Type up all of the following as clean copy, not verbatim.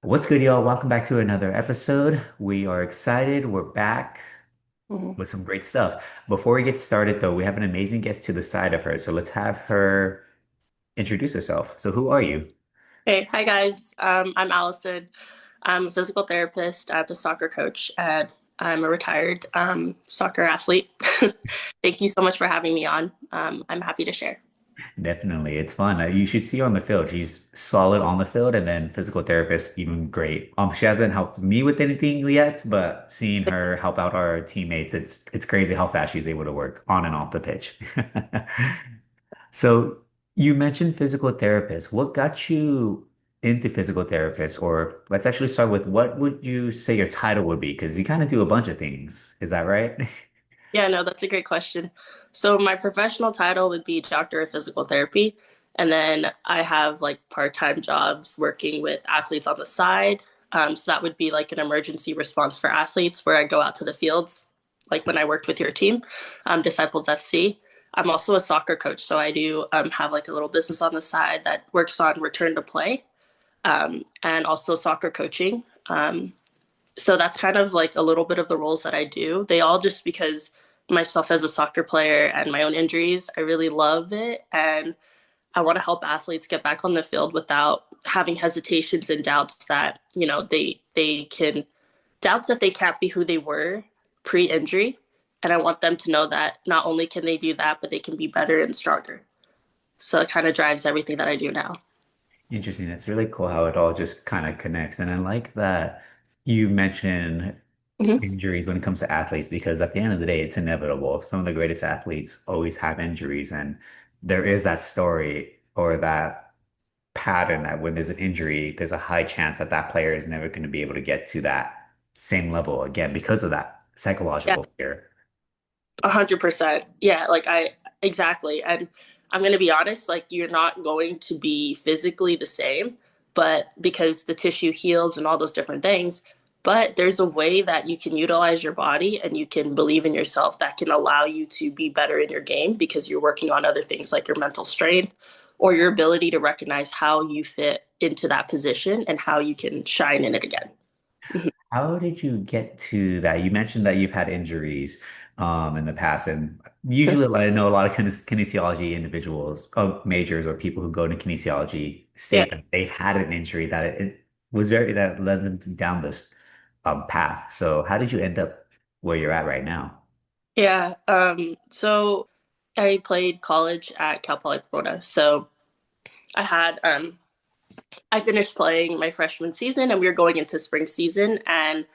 What's good, y'all? Welcome back to another episode. We are excited. We're back Mhm. with some great stuff. Before we get started, though, we have an amazing guest to the side of her. So let's have her introduce herself. So, who are you? Hey, hi guys. I'm Allison. I'm a physical therapist. I'm a soccer coach, and I'm a retired soccer athlete. Thank you so much for having me on. I'm happy to share. Definitely. It's fun. You should see her on the field. She's solid on the field, and then physical therapist, even great. She hasn't helped me with anything yet, but seeing her help out our teammates, it's crazy how fast she's able to work on and off the pitch. So you mentioned physical therapist. What got you into physical therapist? Or let's actually start with what would you say your title would be? Because you kind of do a bunch of things. Is that right? Yeah, no, that's a great question. So my professional title would be Doctor of Physical Therapy, and then I have like part-time jobs working with athletes on the side. So that would be like an emergency response for athletes where I go out to the fields, like when I worked with your team, Disciples FC. I'm also a soccer coach, so I do have like a little business on the side that works on return to play and also soccer coaching. So that's kind of like a little bit of the roles that I do. They all just because myself as a soccer player and my own injuries, I really love it. And I want to help athletes get back on the field without having hesitations and doubts that, they can doubts that they can't be who they were pre-injury. And I want them to know that not only can they do that, but they can be better and stronger. So it kind of drives everything that I do now. Interesting. It's really cool how it all just kind of connects. And I like that you mentioned Mm-hmm. injuries when it comes to athletes, because at the end of the day, it's inevitable. Some of the greatest athletes always have injuries. And there is that story or that pattern that when there's an injury, there's a high chance that that player is never going to be able to get to that same level again because of that Yeah, psychological fear. 100%. Yeah, exactly. And I'm going to be honest, like you're not going to be physically the same, but because the tissue heals and all those different things, but there's a way that you can utilize your body and you can believe in yourself that can allow you to be better in your game because you're working on other things like your mental strength or your ability to recognize how you fit into that position and how you can shine in it again. Mhm. How did you get to that? You mentioned that you've had injuries in the past, and usually I know a lot of kinesiology individuals, majors or people who go into kinesiology Yeah. state that they had an injury that it was very that led them down this path. So how did you end up where you're at right now? Yeah. So I played college at Cal Poly Pomona. So I had I finished playing my freshman season and we were going into spring season and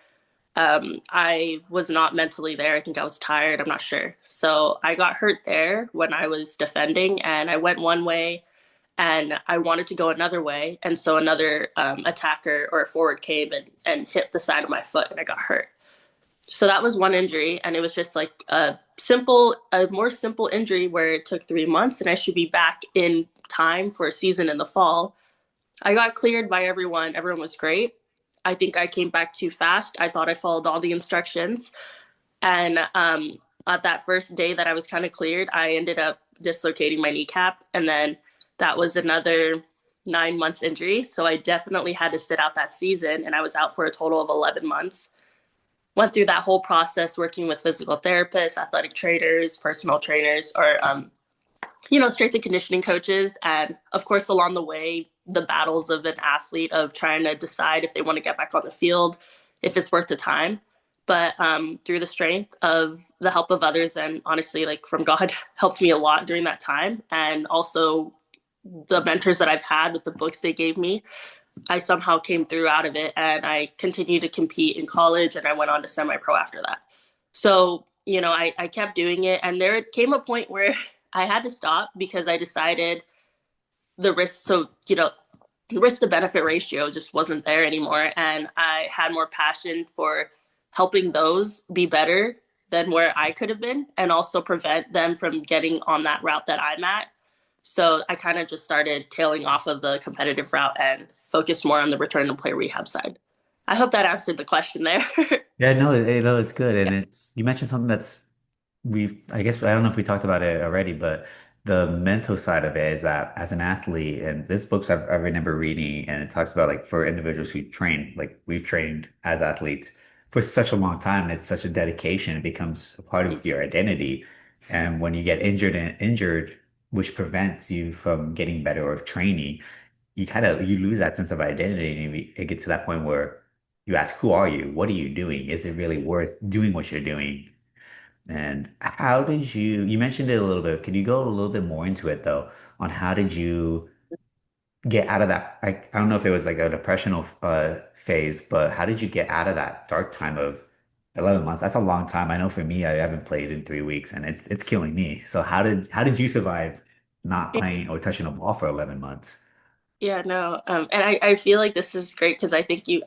I was not mentally there. I think I was tired. I'm not sure. So I got hurt there when I was defending and I went one way and I wanted to go another way. And so another attacker or a forward came and hit the side of my foot and I got hurt. So that was one injury, and it was just like a more simple injury where it took 3 months, and I should be back in time for a season in the fall. I got cleared by everyone. Everyone was great. I think I came back too fast. I thought I followed all the instructions, and at that first day that I was kind of cleared, I ended up dislocating my kneecap, and then that was another 9 months injury. So I definitely had to sit out that season, and I was out for a total of 11 months. Went through that whole process working with physical therapists, athletic trainers, personal trainers, or strength and conditioning coaches, and of course along the way, the battles of an athlete of trying to decide if they want to get back on the field, if it's worth the time. But through the strength of the help of others, and honestly, like from God, helped me a lot during that time, and also the mentors that I've had with the books they gave me, I somehow came through out of it and I continued to compete in college and I went on to semi pro after that. So, I kept doing it. And there came a point where I had to stop because I decided the risk. So, the risk to benefit ratio just wasn't there anymore. And I had more passion for helping those be better than where I could have been and also prevent them from getting on that route that I'm at. So I kind of just started tailing off of the competitive route and focused more on the return to play rehab side. I hope that answered the question there. Yeah, no, no, it's good, Yeah. and it's you mentioned something that's I guess I don't know if we talked about it already, but the mental side of it is that as an athlete, and this books I remember reading, and it talks about like for individuals who train, like we've trained as athletes for such a long time, and it's such a dedication, it becomes a part of your identity. And when you get injured, which prevents you from getting better or training, you lose that sense of identity, and it gets to that point where you ask, who are you? What are you doing? Is it really worth doing what you're doing? And how did you mentioned it a little bit. Could you go a little bit more into it though, on how did you get out of that? I don't know if it was like a depressional phase, but how did you get out of that dark time of 11 months? That's a long time. I know for me, I haven't played in 3 weeks and it's killing me. So how did you survive not playing or touching a ball for 11 months? Yeah, no. And I feel like this is great because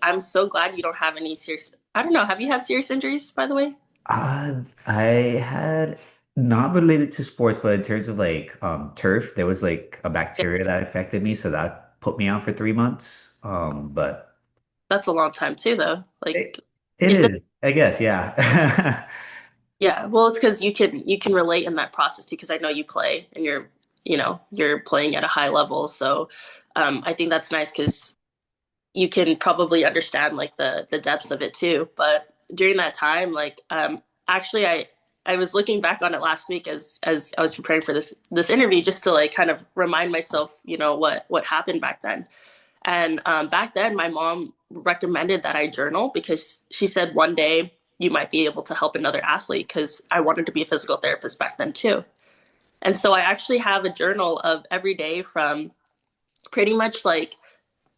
I'm so glad you don't have any serious, I don't know, have you had serious injuries, by the way? I had not related to sports, but in terms of like turf, there was like a Yeah, bacteria that affected me, so that put me out for 3 months. But that's a long time too, though. it it It does, is, I guess, yeah. yeah. Well, it's because you can relate in that process too, because I know you play and you're playing at a high level. So I think that's nice because you can probably understand like the depths of it too. But during that time, like actually I was looking back on it last week as I was preparing for this interview just to like kind of remind myself, what happened back then. And back then, my mom recommended that I journal because she said one day you might be able to help another athlete because I wanted to be a physical therapist back then too. And so I actually have a journal of every day from pretty much like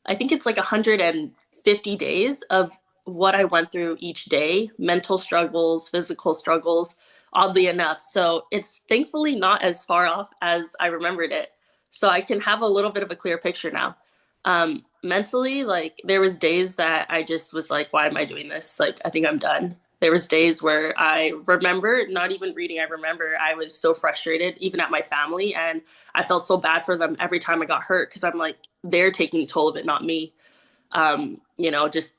I think it's like 150 days of what I went through each day, mental struggles, physical struggles, oddly enough. So it's thankfully not as far off as I remembered it. So I can have a little bit of a clear picture now. Mentally, like there was days that I just was like, why am I doing this? Like, I think I'm done. There was days where I remember not even reading. I remember I was so frustrated, even at my family, and I felt so bad for them every time I got hurt because I'm like, they're taking toll of it, not me. Just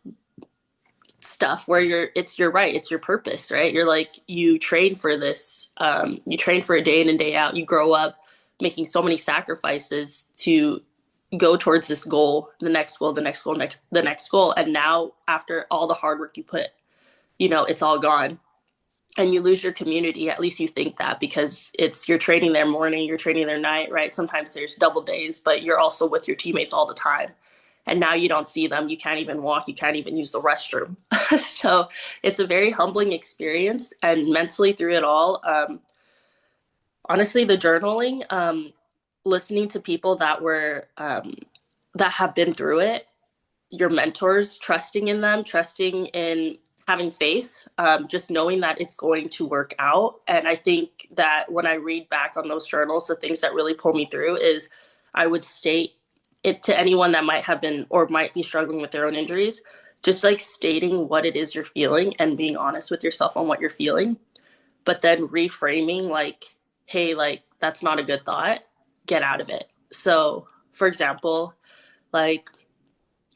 stuff where you're right, it's your purpose, right? You're like you train for this, you train for it day in and day out. You grow up making so many sacrifices to go towards this goal, the next goal, the next goal, the next goal, and now after all the hard work you put, it's all gone and you lose your community. At least you think that because you're training their morning, you're training their night, right? Sometimes there's double days, but you're also with your teammates all the time, and now you don't see them. You can't even walk, you can't even use the restroom. So it's a very humbling experience, and mentally through it all, honestly, the journaling, listening to people that have been through it, your mentors, trusting in them, trusting in having faith, just knowing that it's going to work out. And I think that when I read back on those journals, the things that really pull me through is I would state it to anyone that might have been or might be struggling with their own injuries, just like stating what it is you're feeling and being honest with yourself on what you're feeling, but then reframing like, hey, like that's not a good thought, get out of it. So, for example, like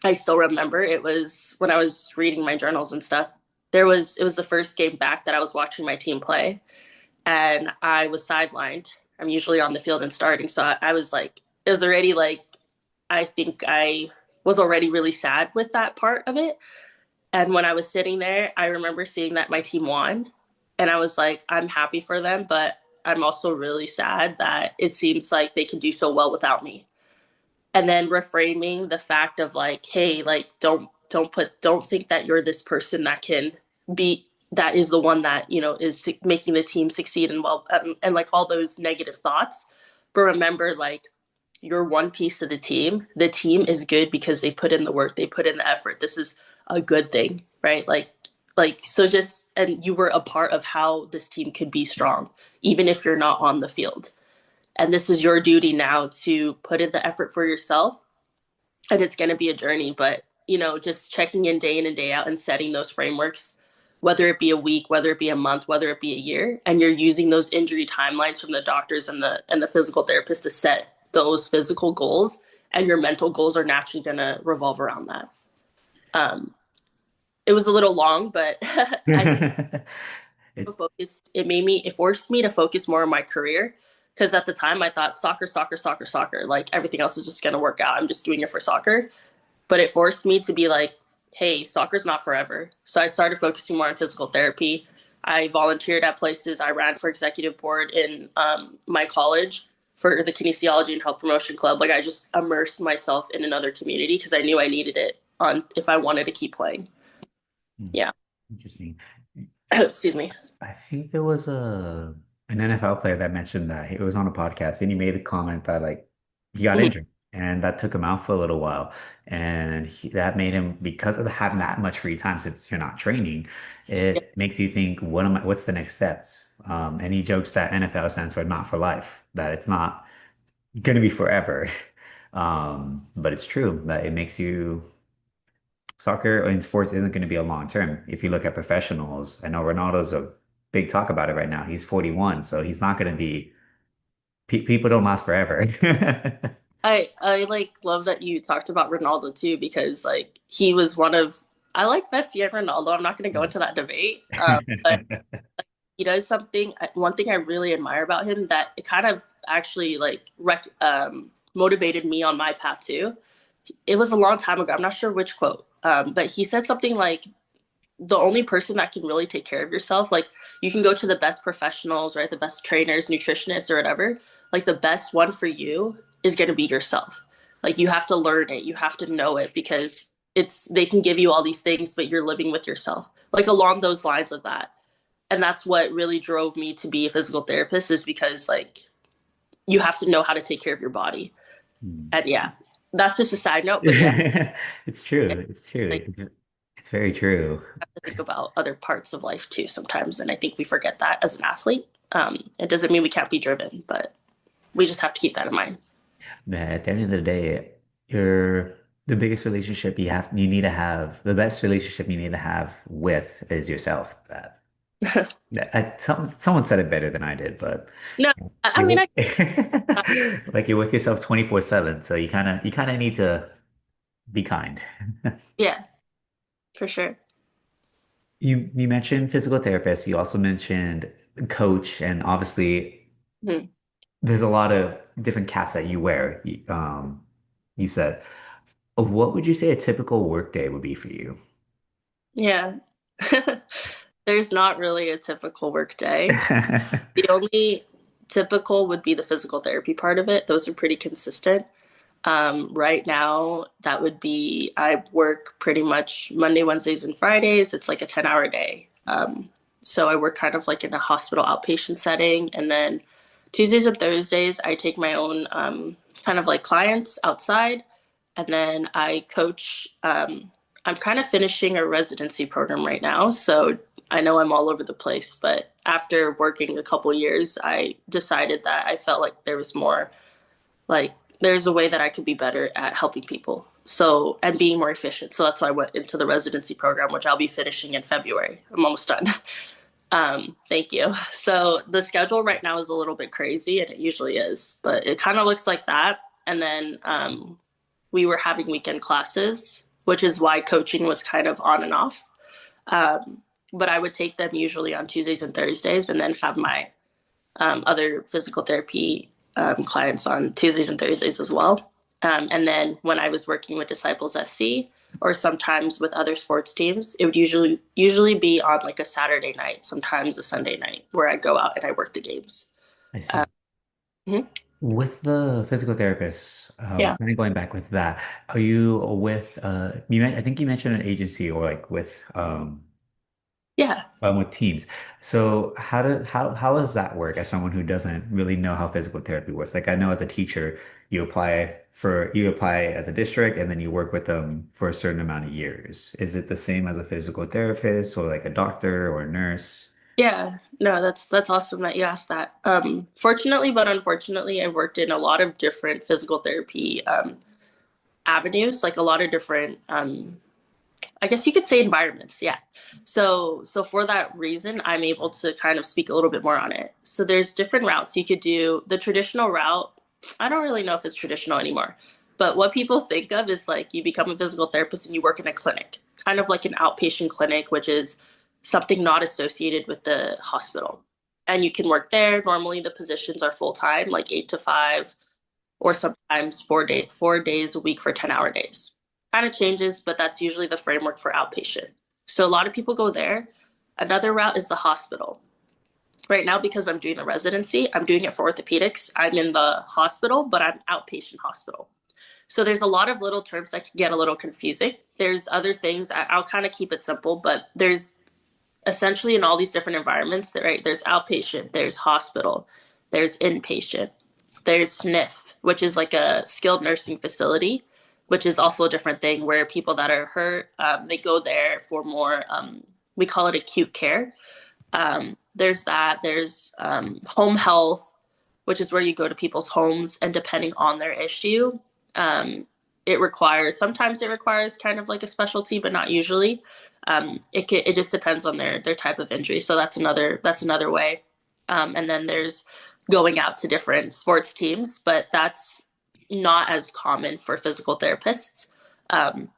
I still remember it was when I was reading my journals and stuff. It was the first game back that I was watching my team play, and I was sidelined. I'm usually on the field and starting, so I was like, it was already like, I think I was already really sad with that part of it. And when I was sitting there, I remember seeing that my team won, and I was like, I'm happy for them, but I'm also really sad that it seems like they can do so well without me. And then reframing the fact of like, hey, like don't think that you're this person that can be that is the one that is making the team succeed and well, and like all those negative thoughts. But remember, like you're one piece of the team. The team is good because they put in the work, they put in the effort. This is a good thing, right? Like so just and you were a part of how this team could be strong even if you're not on the field, and this is your duty now to put in the effort for yourself. And it's going to be a journey, but just checking in and day out and setting those frameworks, whether it be a week, whether it be a month, whether it be a year, and you're using those injury timelines from the doctors and the physical therapist to set those physical goals, and your mental goals are naturally going to revolve around that. um, it was a little long, but I think It's it forced me to focus more on my career Because at the time I thought soccer, soccer, soccer, soccer, like everything else is just going to work out. I'm just doing it for soccer. But it forced me to be like, hey, soccer's not forever. So I started focusing more on physical therapy. I volunteered at places. I ran for executive board in my college for the kinesiology and health promotion club. Like I just immersed myself in another community because I knew I needed it on if I wanted to keep playing. Hmm. Yeah. Interesting. Excuse me. I think there was a an NFL player that mentioned that he was on a podcast and he made a comment that like he got Mhm. injured and that took him out for a little while and that made him because of having that much free time since you're not training, Yeah. it makes you think what's the next steps? And he jokes that NFL stands for not for life, that it's not going to be forever. But it's true that it makes you soccer in sports isn't going to be a long term. If you look at professionals, I know Ronaldo's a big talk about it right now. He's 41, so he's not going to be. People don't last forever. I like love that you talked about Ronaldo too because like he was one of I like Messi and Ronaldo. I'm not going to go into that debate, but he does something. One thing I really admire about him that it kind of actually like motivated me on my path too. It was a long time ago. I'm not sure which quote, but he said something like the only person that can really take care of yourself, like you can go to the best professionals, right? The best trainers, nutritionists, or whatever. Like the best one for you is going to be yourself. Like you have to learn it, you have to know it because it's they can give you all these things, but you're living with yourself. Like along those lines of that. And that's what really drove me to be a physical therapist is because like you have to know how to take care of your body. Hmm. And yeah, that's just a side note, but yeah, It's true. It's like true. It's very true. to think about other parts of life too sometimes. And I think we forget that as an athlete. It doesn't mean we can't be driven, but we just have to keep that in mind. That at the end of the day, you're the biggest relationship you need to have, the best relationship you need to have with is yourself. Someone said it better than I did, but No, I you're mean, with, I, uh, like you're with yourself 24/7, so you kind of need to be kind. yeah, for sure. You mentioned physical therapist, you also mentioned coach, and obviously Hmm. there's a lot of different caps that you wear. You said, what would you say a typical work day would be for you? Yeah. There's not really a typical work day. The only typical would be the physical therapy part of it. Those are pretty consistent. Right now, that would be I work pretty much Monday, Wednesdays, and Fridays. It's like a 10-hour day. So I work kind of like in a hospital outpatient setting. And then Tuesdays and Thursdays, I take my own kind of like clients outside. And then I coach. I'm kind of finishing a residency program right now. So I know I'm all over the place. But after working a couple years, I decided that I felt like there was more like there's a way that I could be better at helping people. So and being more efficient. So that's why I went into the residency program, which I'll be finishing in February. I'm almost done. Thank you. So the schedule right now is a little bit crazy, and it usually is, but it kind of looks like that. And then we were having weekend classes, which is why coaching was kind of on and off. But I would take them usually on Tuesdays and Thursdays, and then have my other physical therapy clients on Tuesdays and Thursdays as well. And then when I was working with Disciples FC or sometimes with other sports teams, it would usually be on like a Saturday night, sometimes a Sunday night, where I go out and I work the games. I Uh, see. mhm. With the physical therapist, Yeah, kind of going back with that, are you with I think you mentioned an agency or like yeah, with teams. So how does that work as someone who doesn't really know how physical therapy works? Like I know as a teacher, you apply as a district and then you work with them for a certain amount of years. Is it the same as a physical therapist or like a doctor or a nurse? yeah. No, that's awesome that you asked that. Fortunately, but unfortunately, I've worked in a lot of different physical therapy avenues, like a lot of different I guess you could say environments, yeah. So for that reason, I'm able to kind of speak a little bit more on it. So there's different routes you could do. The traditional route, I don't really know if it's traditional anymore, but what people think of is like you become a physical therapist and you work in a clinic, kind of like an outpatient clinic, which is something not associated with the hospital. and you can work there. Normally the positions are full time, like 8 to 5, or sometimes 4 days a week for 10-hour days. Kind of changes, but that's usually the framework for outpatient. So a lot of people go there. Another route is the hospital. Right now, because I'm doing the residency, I'm doing it for orthopedics. I'm in the hospital, but I'm outpatient hospital. So there's a lot of little terms that can get a little confusing. There's other things, I'll kind of keep it simple, but there's essentially in all these different environments, right? There's outpatient, there's hospital, there's inpatient, there's SNF, which is like a skilled nursing facility, which is also a different thing where people that are hurt, they go there for more, we call it acute care. There's that. There's home health, which is where you go to people's homes, and depending on their issue, um, sometimes it requires kind of like a specialty, but not usually. It just depends on their type of injury. So that's another way. And then there's going out to different sports teams, but that's not as common for physical therapists. Um,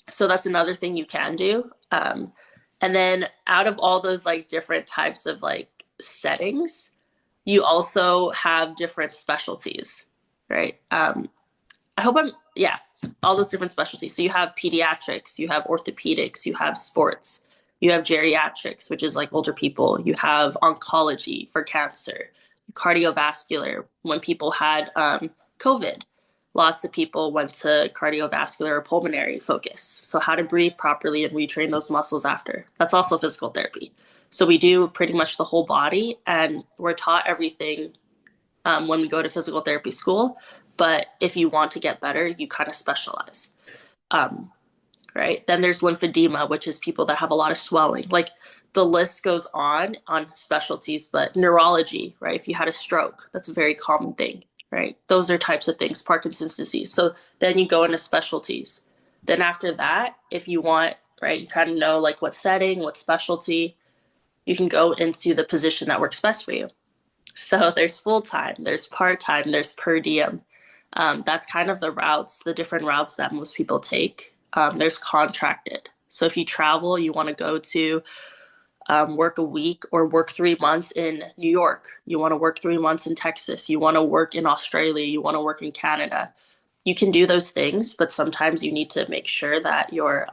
so that's another thing you can do. And then out of all those like different types of like settings, you also have different specialties, right? I hope yeah, all those different specialties. So you have pediatrics, you have orthopedics, you have sports, you have geriatrics, which is like older people, you have oncology for cancer, cardiovascular, when people had COVID. Lots of people went to cardiovascular or pulmonary focus. So, how to breathe properly and retrain those muscles after. That's also physical therapy. So, we do pretty much the whole body, and we're taught everything when we go to physical therapy school. But if you want to get better, you kind of specialize. Um, right? Then there's lymphedema, which is people that have a lot of swelling. Like the list goes on specialties, but neurology, right? If you had a stroke, that's a very common thing, right? Those are types of things, Parkinson's disease. So then you go into specialties. Then after that, if you want, right, you kind of know like what setting, what specialty, you can go into the position that works best for you. So there's full time, there's part time, there's per diem. That's kind of the different routes that most people take. There's contracted. So if you travel, you want to go to work a week or work 3 months in New York. You want to work 3 months in Texas. You want to work in Australia. You want to work in Canada. You can do those things, but sometimes you need to make sure that your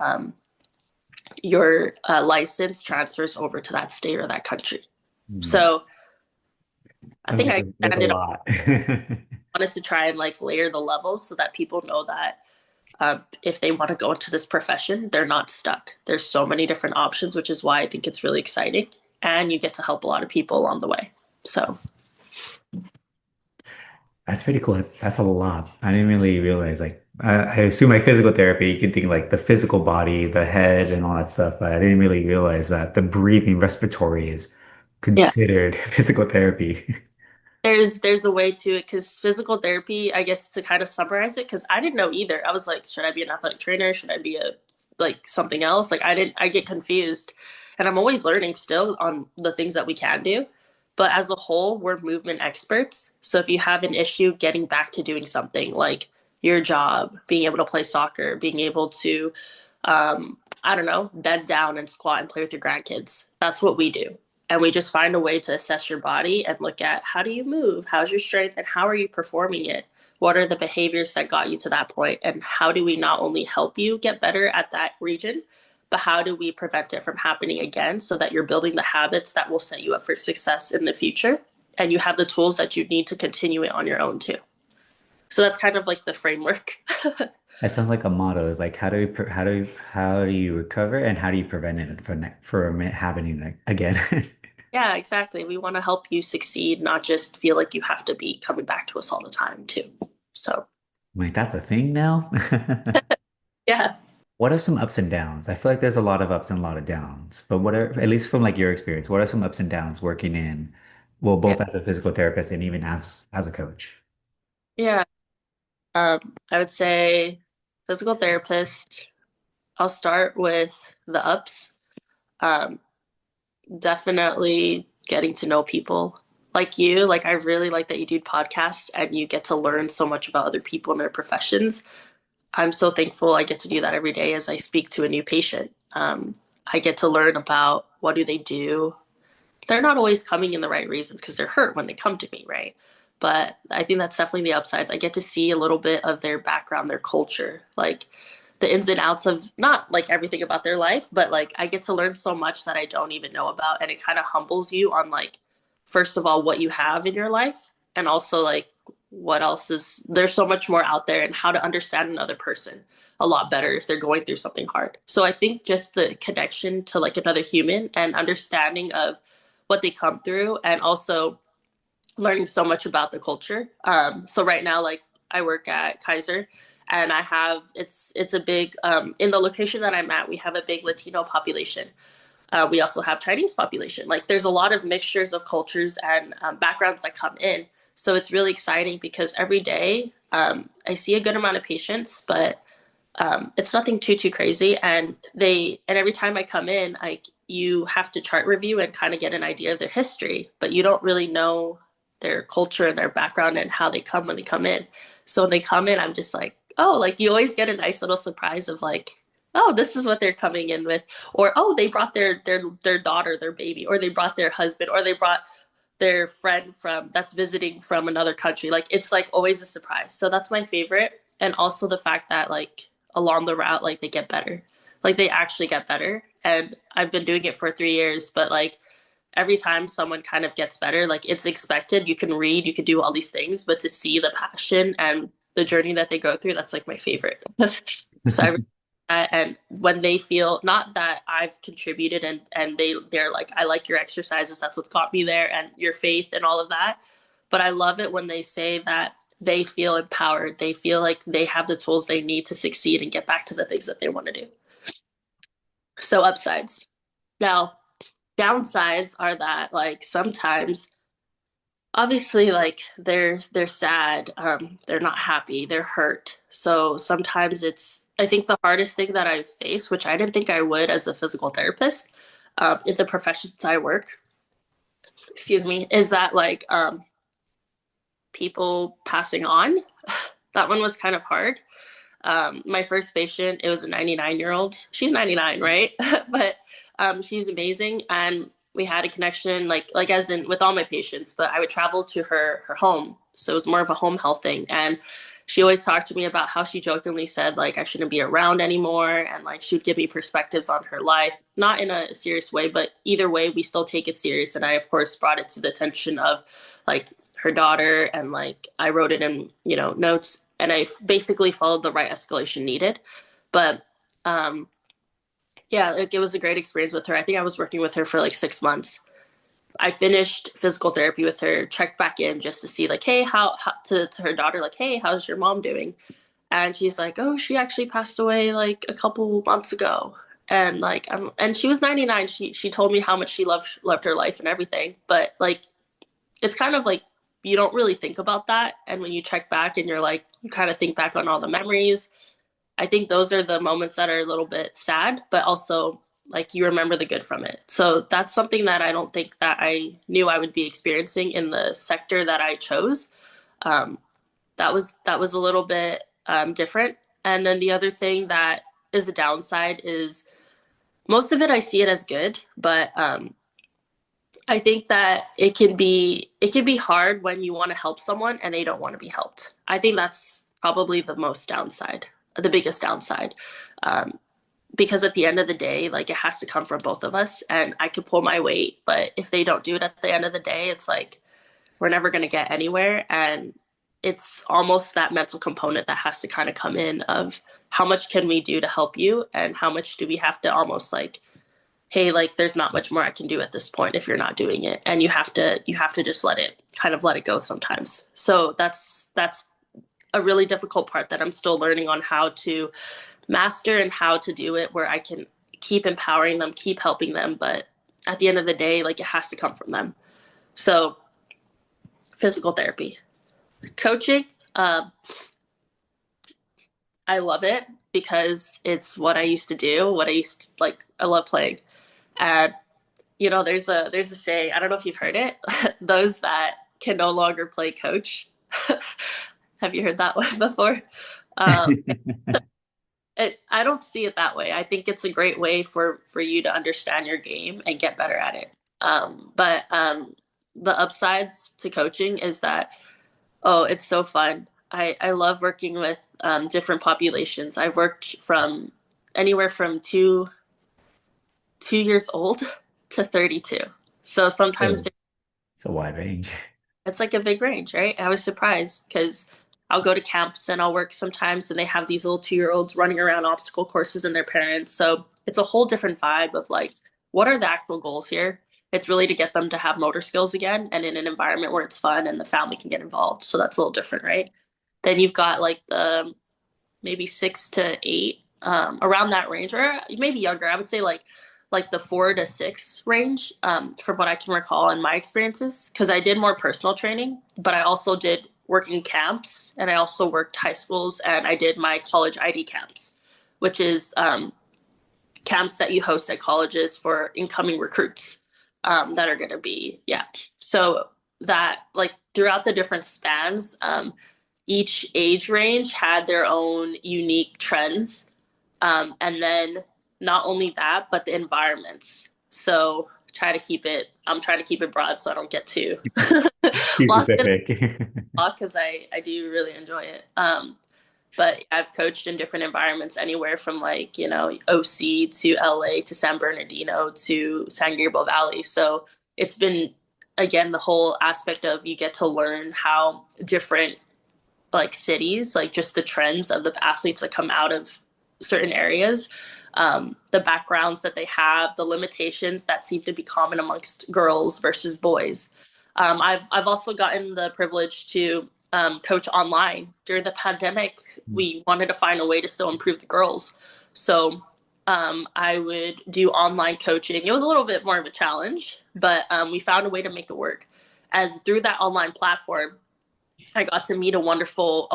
license transfers over to that state or that country. Hmm. So I Sounds think I like a expanded lot. wanted to try and like layer the levels so that people know that if they want to go into this profession, they're not stuck. There's so many different options, which is why I think it's really exciting. And you get to help a lot of people along the way. So, That's pretty cool. That's a lot. I didn't really realize like I assume like physical therapy, you can think like the physical body, the head and all that stuff, but I didn't really realize that the breathing respiratory is yeah, considered physical therapy. there's a way to it because physical therapy, I guess, to kind of summarize it, because I didn't know either. I was like, should I be an athletic trainer? Should I be a like something else? Like I get confused, and I'm always learning still on the things that we can do. But as a whole, we're movement experts. So if you have an issue getting back to doing something like your job, being able to play soccer, being able to, I don't know, bend down and squat and play with your grandkids, that's what we do. And we just find a way to assess your body and look at how do you move, how's your strength, and how are you performing it, what are the behaviors that got you to that point, and how do we not only help you get better at that region, but how do we prevent it from happening again so that you're building the habits that will set you up for success in the future, and you have the tools that you need to continue it on your own too. So that's kind of like the framework. That sounds like a motto. Is like how do you recover and how do you prevent it from it happening again? Yeah, exactly. We want to help you succeed, not just feel like you have to be coming back to us all the time too. So Wait, that's a thing now? yeah. What are some ups and downs? I feel like there's a lot of ups and a lot of downs, but what are, at least from like your experience, what are some ups and downs working in, well, Yeah. both as a physical therapist and even as a coach? Yeah. I would say physical therapist. I'll start with the ups. Um, Definitely getting to know people like you. Like, I really like that you do podcasts and you get to learn so much about other people and their professions. I'm so thankful I get to do that every day as I speak to a new patient. I get to learn about what do they do, they're not always coming in the right reasons because they're hurt when they come to me, right? But I think that's definitely the upsides. I get to see a little bit of their background, their culture, like the ins and outs of not like everything about their life, but like I get to learn so much that I don't even know about. And it kind of humbles you on like, first of all, what you have in your life, and also like what else is there's so much more out there, and how to understand another person a lot better if they're going through something hard. So I think just the connection to like another human and understanding of what they come through, and also learning so much about the culture. So right now, like I work at Kaiser, and I have it's a big in the location that I'm at, we have a big Latino population. We also have Chinese population. Like there's a lot of mixtures of cultures and backgrounds that come in. So it's really exciting because every day I see a good amount of patients, but it's nothing too crazy. And every time I come in, like you have to chart review and kind of get an idea of their history, but you don't really know their culture and their background and how they come when they come in. So when they come in, I'm just like, oh, like you always get a nice little surprise of like, oh, this is what they're coming in with, or oh, they brought their daughter, their baby, or they brought their husband, or they brought their friend from that's visiting from another country. Like it's like always a surprise. So that's my favorite. And also the fact that like along the route, like they get better. Like they actually get better. And I've been doing it for 3 years, but like every time someone kind of gets better, like it's expected. You can read, you can do all these things, but to see the passion and the journey that they go through, that's like my favorite. So I and when they feel not that I've contributed, and they're like, I like your exercises, that's what's got me there, and your faith and all of that, but I love it when they say that they feel empowered, they feel like they have the tools they need to succeed and get back to the things that they want to do. So upsides. Now downsides are that like sometimes obviously like they're sad, they're not happy, they're hurt. So sometimes it's I think the hardest thing that I've faced, which I didn't think I would as a physical therapist, in the professions I work, excuse me, is that like people passing on. That one was kind of hard. My first patient, it was a 99-year-old. She's 99, right? But she's amazing, and we had a connection, like as in with all my patients. But I would travel to her home, so it was more of a home health thing. And she always talked to me about how she jokingly said like I shouldn't be around anymore, and like she would give me perspectives on her life, not in a serious way, but either way, we still take it serious. And I of course brought it to the attention of like her daughter, and like I wrote it in notes, and I basically followed the right escalation needed. But yeah, like, it was a great experience with her. I think I was working with her for like 6 months. I finished physical therapy with her, checked back in just to see like, hey, how to her daughter, like, hey, how's your mom doing? And she's like, oh, she actually passed away like a couple months ago. And like, and she was 99. She told me how much she loved her life and everything. But like, it's kind of like you don't really think about that. And when you check back and you're like, you kind of think back on all the memories. I think those are the moments that are a little bit sad, but also like you remember the good from it. So that's something that I don't think that I knew I would be experiencing in the sector that I chose. Um, that was a little bit different. And then the other thing that is the downside is most of it I see it as good, but I think that it can be hard when you want to help someone and they don't want to be helped. I think that's probably the most downside, the biggest downside. Um, because at the end of the day, like it has to come from both of us, and I could pull my weight, but if they don't do it at the end of the day, it's like we're never going to get anywhere. And it's almost that mental component that has to kind of come in of how much can we do to help you, and how much do we have to almost like, hey, like there's not much more I can do at this point if you're not doing it, and you have to just let it go sometimes. So that's a really difficult part that I'm still learning on how to master and how to do it where I can keep empowering them, keep helping them, but at the end of the day, like it has to come from them. So physical therapy, coaching, I love it because it's what I used to do, what I used to, like. I love playing, and there's a saying. I don't know if you've heard it. Those that can no longer play coach. Have you heard that one before? Um, I don't see it that way. I think it's a great way for you to understand your game and get better at it. But the upsides to coaching is that, oh, it's so fun. I love working with different populations. I've worked from anywhere from 2 years old to 32. So sometimes Oh, it's a wide range. it's like a big range, right? I was surprised because I'll go to camps and I'll work sometimes, and they have these little 2 year olds running around obstacle courses and their parents. So it's a whole different vibe of like, what are the actual goals here? It's really to get them to have motor skills again and in an environment where it's fun and the family can get involved. So that's a little different, right? Then you've got like the maybe 6 to 8, around that range, or maybe younger. I would say like the 4 to 6 range, from what I can recall in my experiences, because I did more personal training, but I also did working camps, and I also worked high schools, and I did my college ID camps, which is camps that you host at colleges for incoming recruits, that are going to be, yeah. So that like throughout the different spans, each age range had their own unique trends. And then not only that, but the environments. So I'm trying to keep it broad so I don't get too Be lost in specific. thought because I do really enjoy it. But I've coached in different environments, anywhere from like, OC to LA to San Bernardino to San Gabriel Valley. So it's been, again, the whole aspect of you get to learn how different like cities, like just the trends of the athletes that come out of certain areas, the backgrounds that they have, the limitations that seem to be common amongst girls versus boys. I've also gotten the privilege to coach online during the pandemic. We wanted to find a way to still improve the girls, so I would do online coaching. It was a little bit more of a challenge, but we found a way to make it work. And through that online platform, I got to meet a wonderful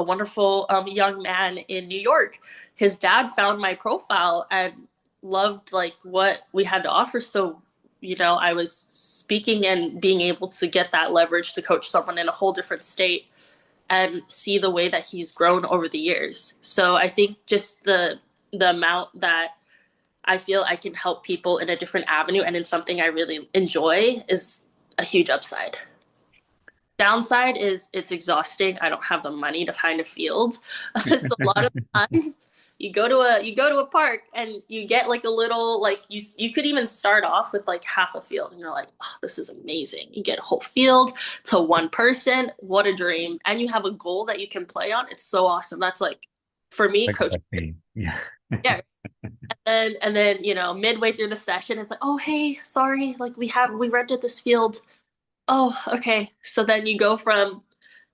young man in New York. His dad found my profile and loved like what we had to offer. So, I was speaking and being able to get that leverage to coach someone in a whole different state and see the way that he's grown over the years. So I think just the amount that I feel I can help people in a different avenue and in something I really enjoy is a huge upside. Downside is it's exhausting. I don't have the money to find a field. So a lot of times you go to a park and you get like a little, like you could even start off with like half a field and you're like, oh, this is amazing. You get a whole field to one person. What a dream. And you have a goal that you can play on. It's so awesome. That's like, for me, Like coach. the thing. Yeah. Yeah. And then midway through the session, it's like, oh, hey, sorry, like we rented this field. Oh, okay. So then you go from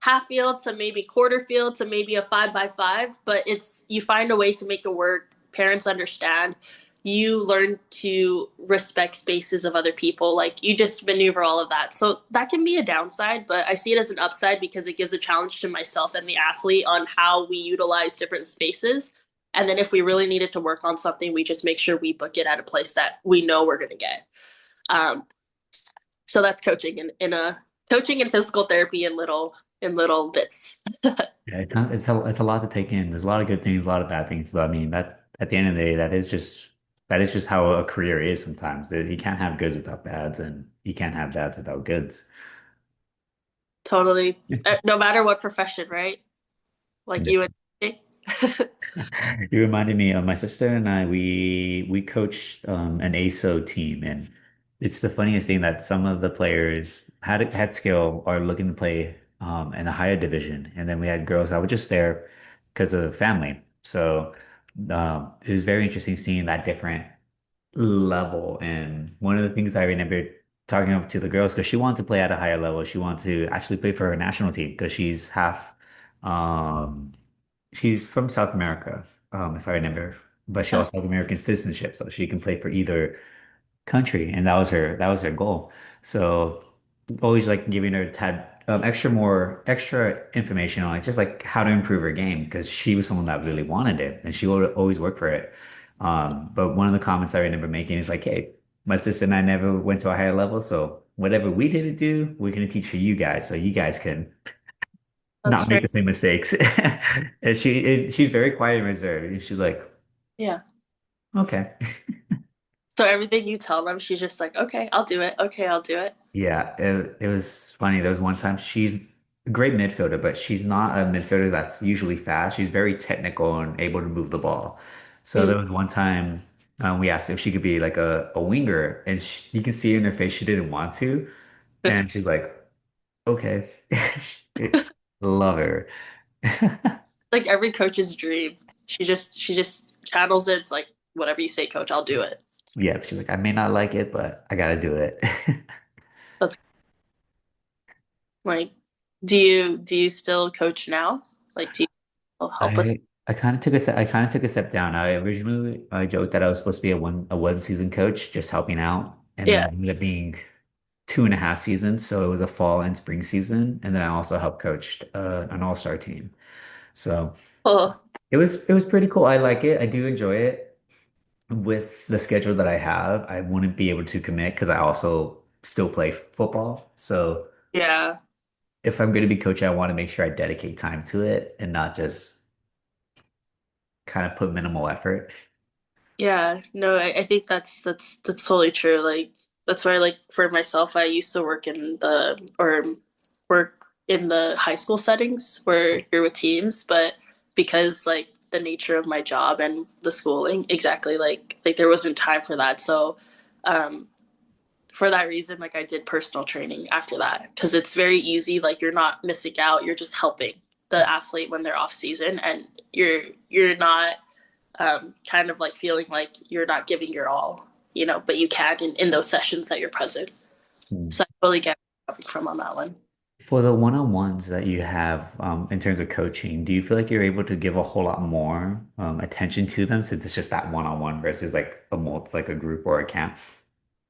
half field to maybe quarter field to maybe a 5 by 5, but you find a way to make it work. Parents understand. You learn to respect spaces of other people. Like you just maneuver all of that. So that can be a downside, but I see it as an upside because it gives a challenge to myself and the athlete on how we utilize different spaces. And then if we really needed to work on something, we just make sure we book it at a place that we know we're going to get. Um, so that's coaching in a coaching and physical therapy in little bits. Yeah, it's a lot to take in. There's a lot of good things, a lot of bad things. But I mean, that at the end of the day, that is just how a career is sometimes. You can't have goods without bads, and you can't have bads without goods. Totally. No matter what profession, right? Like you and You reminded me of my sister and I. We coached an ASO team, and it's the funniest thing that some of the players had skill are looking to play in a higher division, and then we had girls that were just there because of the family. So it was very interesting seeing that different level. And one of the things I remember talking up to the girls because she wanted to play at a higher level. She wanted to actually play for her national team because um she's from South America, if I remember, but she also has American citizenship, so she can play for either country, and that was her goal. So always like giving her tad extra information on like just like how to improve her game because she was someone that really wanted it and she would always work for it. But one of the comments I remember making is like, hey, my sister and I never went to a higher level, so whatever we didn't do, we're gonna teach for you guys so you guys can that's not make fair. the same mistakes. And she's very quiet and reserved. And she's like, Yeah. okay. So everything you tell them, she's just like, okay, I'll do it. Okay, I'll do it. Yeah, it was funny. There was one time she's a great midfielder, but she's not a midfielder that's usually fast. She's very technical and able to move the ball. So Mm. there was one time we asked if she could be like a winger, and you can see in her face she didn't want to, and she's like, "Okay." Love her. Like every coach's dream. She just channels it. It's like, whatever you say, coach, I'll do it. Yeah, she's like, I may not like it, but I gotta do it. That's like, do you still coach now? Like, do you still help with? I kind of took a step down. I joked that I was supposed to be a one season coach, just helping out, and then Yeah. it ended up being 2.5 seasons. So it was a fall and spring season, and then I also helped coach an all-star team. So Oh, it was pretty cool. I like it. I do enjoy it. With the schedule that I have, I wouldn't be able to commit because I also still play football. So yeah. if I'm going to be coaching, I want to make sure I dedicate time to it and not just kind of put minimal effort. Yeah, no, I think that's totally true. Like that's why like for myself, I used to work in the high school settings where you're with teams, but because like the nature of my job and the schooling, exactly like there wasn't time for that. So um for that reason, like I did personal training after that because it's very easy, like you're not missing out, you're just helping the athlete when they're off season and you're not kind of like feeling like you're not giving your all, but you can in those sessions that you're present. Hmm. So I really get where you're coming from on that one. For the one-on-ones that you have in terms of coaching, do you feel like you're able to give a whole lot more attention to them since it's just that one-on-one versus like a group or a camp?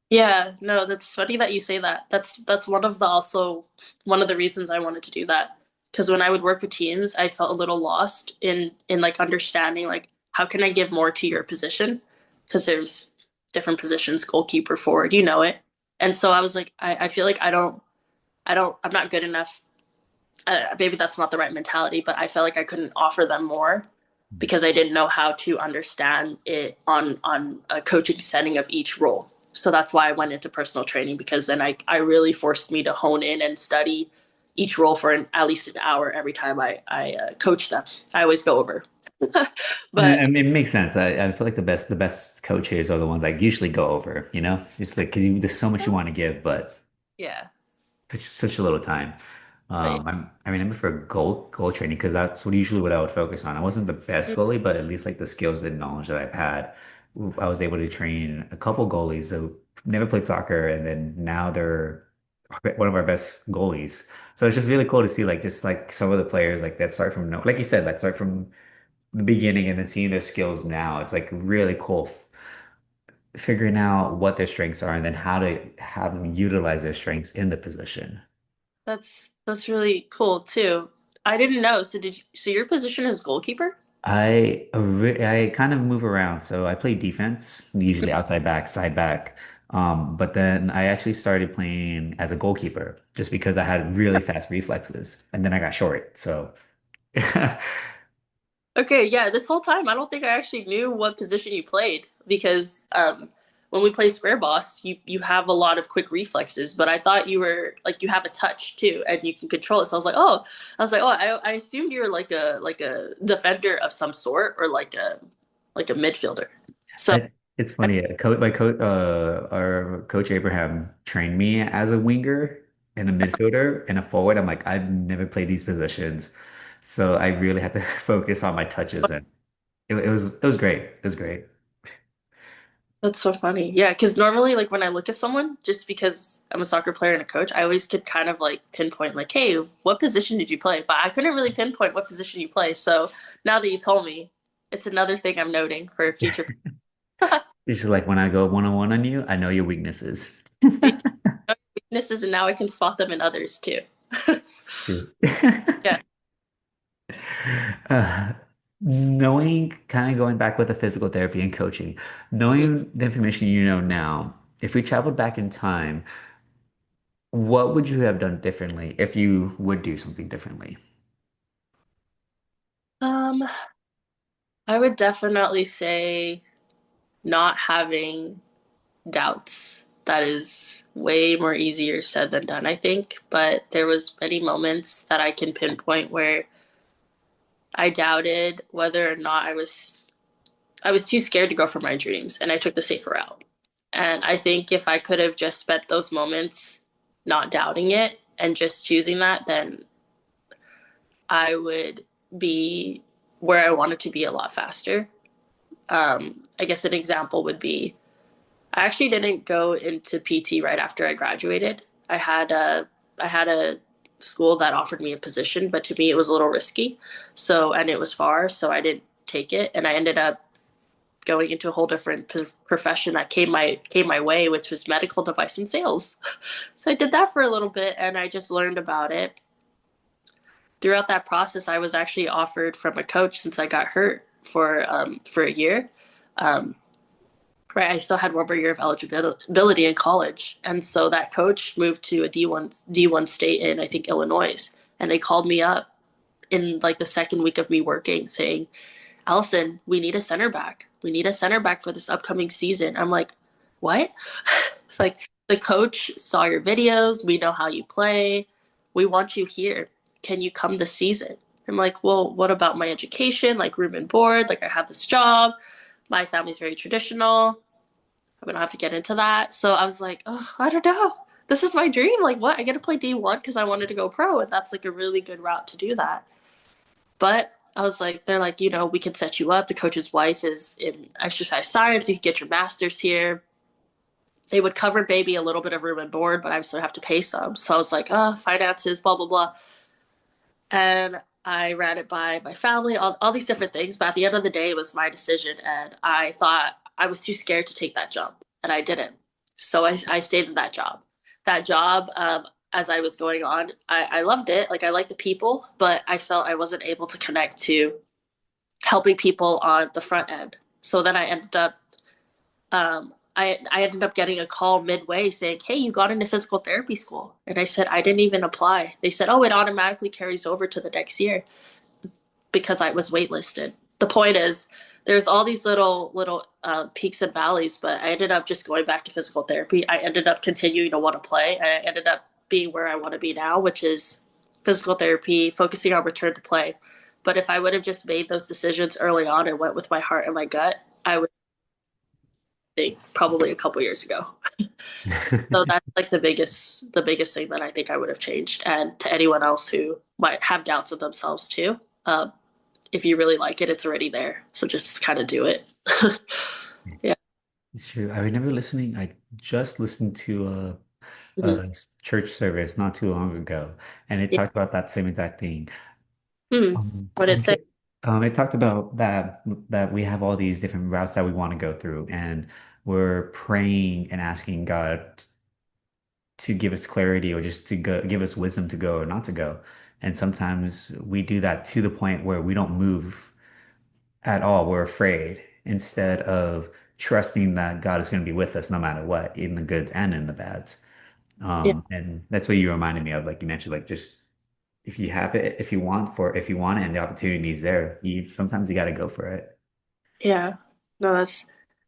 Yeah, no, that's funny that you say that. That's one of the reasons I wanted to do that. Because when I would work with teams, I felt a little lost in like understanding like how can I give more to your position? Because there's different positions, goalkeeper, forward, you know it. And so I was like, I feel like I'm not good enough. Maybe that's not the right mentality, but I felt like I couldn't offer them more because I didn't know how to understand it on a coaching setting of each role. So that's why I went into personal training because then I really forced me to hone in and study each role for at least an hour every time I coach them. I always go over, but I mean, it makes sense. I feel like the best coaches are the ones that usually go over, just like because there's so much you want to give, but yeah, such a little time. but I mean, I'm for goal training because that's usually what I would focus on. I wasn't the best goalie, but at least like the skills and knowledge that I've had, I was able to train a couple goalies who never played soccer, and then now they're one of our best goalies. So it's just really cool to see like just like some of the players like that start from no, like you said, that start from the beginning and then seeing their skills now. It's like really cool figuring out what their strengths are and then how to have them utilize their strengths in the position. that's really cool too. I didn't know. So your position is goalkeeper? I kind of move around. So I play defense, usually outside back, side back. But then I actually started playing as a goalkeeper just because I had really fast reflexes. And then I got short. So Okay, yeah, this whole time I don't think I actually knew what position you played because when we play Square Boss, you have a lot of quick reflexes, but I thought you were like you have a touch too and you can control it. So I was like, I assumed you were like a defender of some sort or like a midfielder. So it's funny. Our coach Abraham trained me as a winger and a midfielder and a forward. I'm like, I've never played these positions. So I really had to focus on my touches and it was great. It was great. that's so funny. Yeah, because normally, like when I look at someone, just because I'm a soccer player and a coach, I always could kind of like pinpoint, like, hey, what position did you play? But I couldn't really pinpoint what position you play. So now that you told me, it's another thing I'm noting for future It's just like when I go one-on-one on you, I know your weaknesses. weaknesses, and now I can spot them in others too. True. Yeah. Uh, knowing, kind of going back with the physical therapy and coaching, Mhm. knowing the information you know now, if we traveled back in time, what would you have done differently if you would do something differently? Um, I would definitely say not having. doubts. That is way more easier said than done, I think. But there was many moments that I can pinpoint where I doubted whether or not I was too scared to go for my dreams and I took the safer route. And I think if I could have just spent those moments not doubting it and just choosing that, then I would be where I wanted to be a lot faster. I guess an example would be I actually didn't go into PT right after I graduated. I had a school that offered me a position, but to me it was a little risky. So and it was far, so I didn't take it, and I ended up going into a whole different profession that came my way, which was medical device and sales. So I did that for a little bit, and I just learned about it. Throughout that process, I was actually offered from a coach since I got hurt for a year. Um, right, I still had 1 more year of eligibility in college, and so that coach moved to a D1 state in I think Illinois, and they called me up in like the second week of me working, saying, "Allison, we need a center back. We need a center back for this upcoming season." I'm like, "What?" It's like the coach saw your videos. We know how you play. We want you here. Can you come this season? I'm like, "Well, what about my education? Like room and board? Like I have this job. My family's very traditional. We don't have to get into that." So I was like, "Oh, I don't know. This is my dream. Like what? I get to play D1 because I wanted to go pro, and that's like a really good route to do that." But I was like, they're like, we can set you up. The coach's wife is in exercise science. You can get your master's here. They would cover maybe a little bit of room and board, but I still have to pay some. So I was like, finances, blah, blah, blah. And I ran it by my family, all these different things. But at the end of the day, it was my decision. And I thought I was too scared to take that jump. And I didn't. So I stayed in that job. That job, as I was going on, I loved it. Like I liked the people, but I felt I wasn't able to connect to helping people on the front end. So then I ended up getting a call midway saying, "Hey, you got into physical therapy school." And I said, "I didn't even apply." They said, "Oh, it automatically carries over to the next year," because I was waitlisted. The point is, there's all these little peaks and valleys, but I ended up just going back to physical therapy. I ended up continuing to want to play. I ended up being where I want to be now, which is physical therapy, focusing on return to play. But if I would have just made those decisions early on and went with my heart and my gut, I would think probably a couple years ago. So that's like the biggest thing that I think I would have changed. And to anyone else who might have doubts of themselves too, if you really like it, it's already there. So just kind of do it. Yeah. It's true. I remember listening. I just listened to Mhm. church service not too long ago, and it Yeah. talked about that same exact thing. What did it say? It talked about that we have all these different routes that we want to go through, and we're praying and asking God to give us clarity or just to go, give us wisdom to go or not to go. And sometimes we do that to the point where we don't move at all. We're afraid instead of trusting that God is going to be with us no matter what, in the goods and in the bads. Yeah. And that's what you reminded me of, like you mentioned, like just if you have it, if you want it and the opportunity is there, you sometimes you got to go for it. Yeah. No,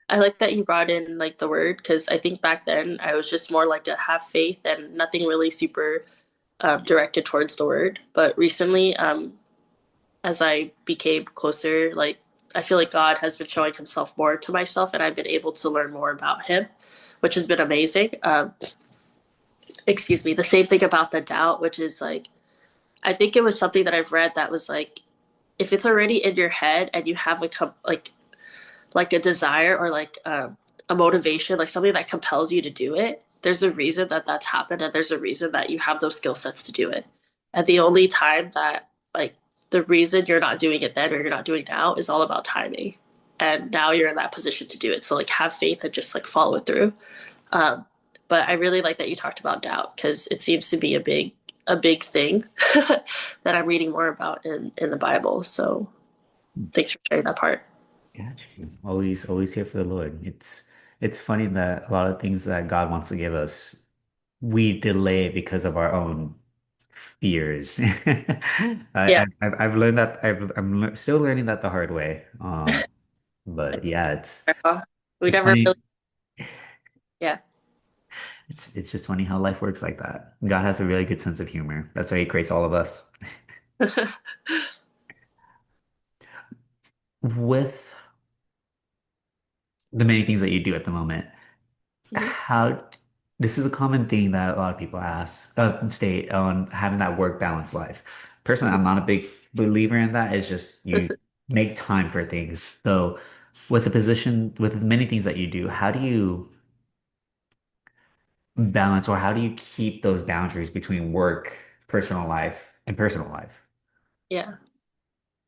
I like that you brought in like the word because I think back then I was just more like a have faith and nothing really super directed towards the word. But recently, as I became closer, like I feel like God has been showing himself more to myself and I've been able to learn more about him, which has been amazing. Excuse me. The same thing about the doubt, which is like, I think it was something that I've read that was like, if it's already in your head and you have like a desire or like a motivation, like something that compels you to do it, there's a reason that that's happened and there's a reason that you have those skill sets to do it. And the only time that like the reason you're not doing it then or you're not doing it now is all about timing. And now you're in that position to do it. So like have faith and just like follow it through. Um, but I really like that you talked about doubt because it seems to be a big thing that I'm reading more about in the Bible. So thanks for sharing that part. Got you. Always here for the Lord. It's funny that a lot of things that God wants to give us, we delay because of our own fears. Yeah. I've learned that still learning that the hard way. But yeah, We it's never really funny. Yeah. It's just funny how life works like that. God has a really good sense of humor. That's why he creates all of us. With the many things that you do at the moment, Mhm. how this is a common thing that a lot of people ask, state on having that work balance life. Personally, I'm not a big believer in that. It's just you make time for things. So with the position, with the many things that you do, how do you balance or how do you keep those boundaries between work, personal life, and personal life? Yeah.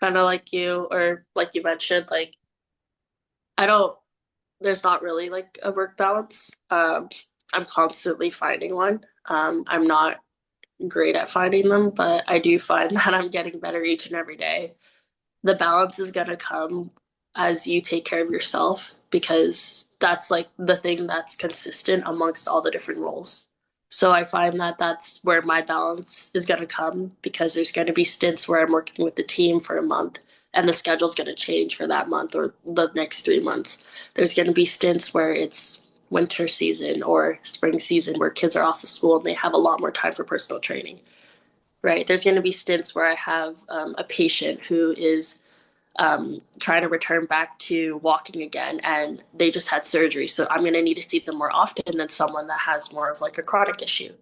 Kind of like you, or like you mentioned, like I don't, there's not really like a work balance. I'm constantly finding one. I'm not great at finding them, but I do find that I'm getting better each and every day. The balance is going to come as you take care of yourself because that's like the thing that's consistent amongst all the different roles. So I find that that's where my balance is going to come because there's going to be stints where I'm working with the team for a month and the schedule's going to change for that month or the next 3 months. There's going to be stints where it's winter season or spring season where kids are off of school and they have a lot more time for personal training, right? There's going to be stints where I have a patient who is trying to return back to walking again and they just had surgery. So I'm going to need to see them more often than someone that has more of like a chronic issue.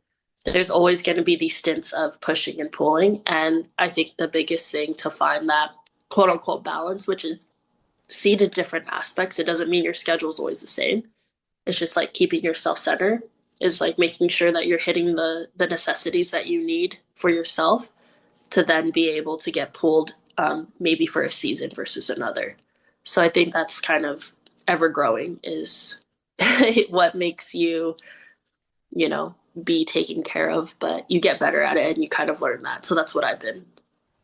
There's always going to be these stints of pushing and pulling. And I think the biggest thing to find that quote unquote balance, which is seen in different aspects, it doesn't mean your schedule is always the same. It's just like keeping yourself centered is like making sure that you're hitting the necessities that you need for yourself to then be able to get pulled maybe for a season versus another. So I think that's kind of ever growing is what makes you, you know, be taken care of, but you get better at it and you kind of learn that. So that's what I've been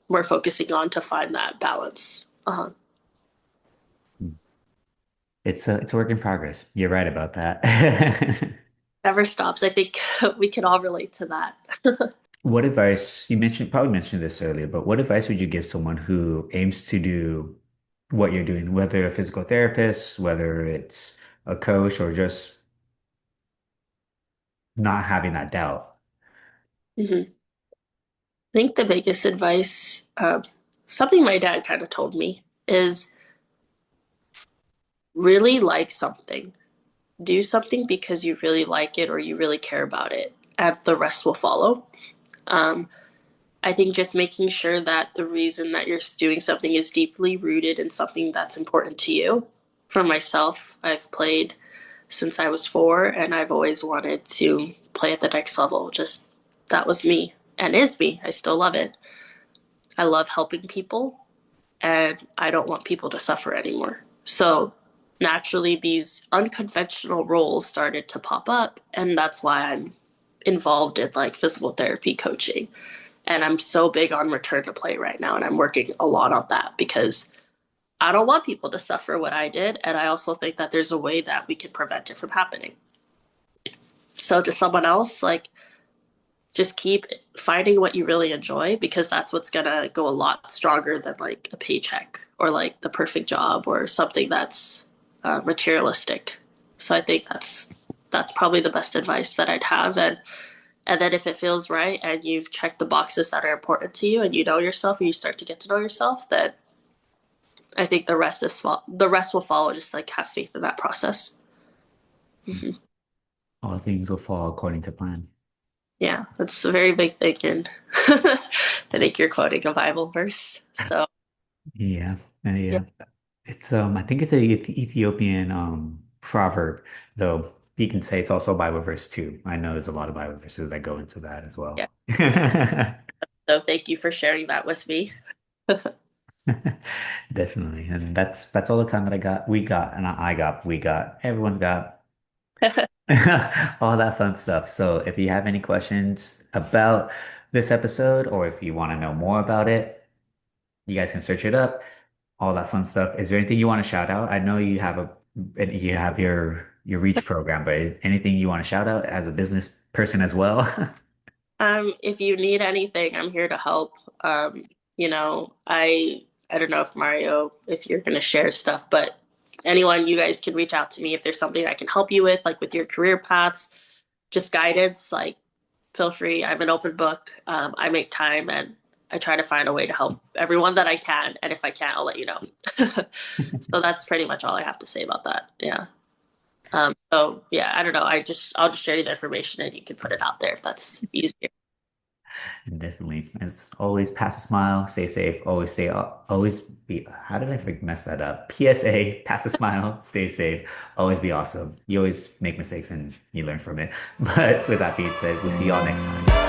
more focusing on to find that balance. It's a work in progress. You're right about that. Never stops. I think we can all relate to that. What advice, you mentioned, probably mentioned this earlier, but what advice would you give someone who aims to do what you're doing, whether a physical therapist, whether it's a coach, or just not having that doubt? Mm-hmm. I think the biggest advice, something my dad kind of told me, is really like something. Do something because you really like it or you really care about it, and the rest will follow. Um, I think just making sure that the reason that you're doing something is deeply rooted in something that's important to you. For myself, I've played since I was 4, and I've always wanted to play at the next level. Just that was me and is me. I still love it. I love helping people, and I don't want people to suffer anymore. So naturally, these unconventional roles started to pop up, and that's why I'm involved in like physical therapy coaching. And I'm so big on return to play right now, and I'm working a lot on that because I don't want people to suffer what I did, and I also think that there's a way that we can prevent it from happening. So to someone else, like just keep finding what you really enjoy because that's what's gonna go a lot stronger than like a paycheck or like the perfect job or something that's materialistic. So I think that's probably the best advice that I'd have. And then if it feels right and you've checked the boxes that are important to you and you know yourself and you start to get to know yourself, then I think the rest will follow. Just like have faith in that process. Mhm. All things will fall according to plan. Yeah, that's a very big thing, and I think you're quoting a Bible verse. So Yeah, yeah, yeah. It's I think it's a Ethiopian proverb, though you can say it's also a Bible verse too. I know there's a lot of Bible verses that go into that as yeah. well. So thank you for sharing that with me. Definitely. And that's all the time that I got. We got, and I got, we got, everyone got all that fun stuff. So if you have any questions about this episode, or if you want to know more about it, you guys can search it up. All that fun stuff. Is there anything you want to shout out? I know you have you have your Reach program, but is anything you want to shout out as a business person as well? If you need anything, I'm here to help. You know, I don't know if Mario, if you're gonna share stuff, but anyone, you guys can reach out to me if there's something I can help you with, like with your career paths, just guidance. Like, feel free. I'm an open book. I make time and I try to find a way to help everyone that I can. And if I can't, I'll let you know. So that's pretty much all I have to say about that. Yeah. So yeah, I don't know. I'll just share you the information and you can put it out there if that's easier. And definitely, as always, pass a smile, stay safe, always be, how did I mess that up? PSA, pass a smile, stay safe, always be awesome. You always make mistakes and you learn from it. But with that being said, we'll see y'all next time.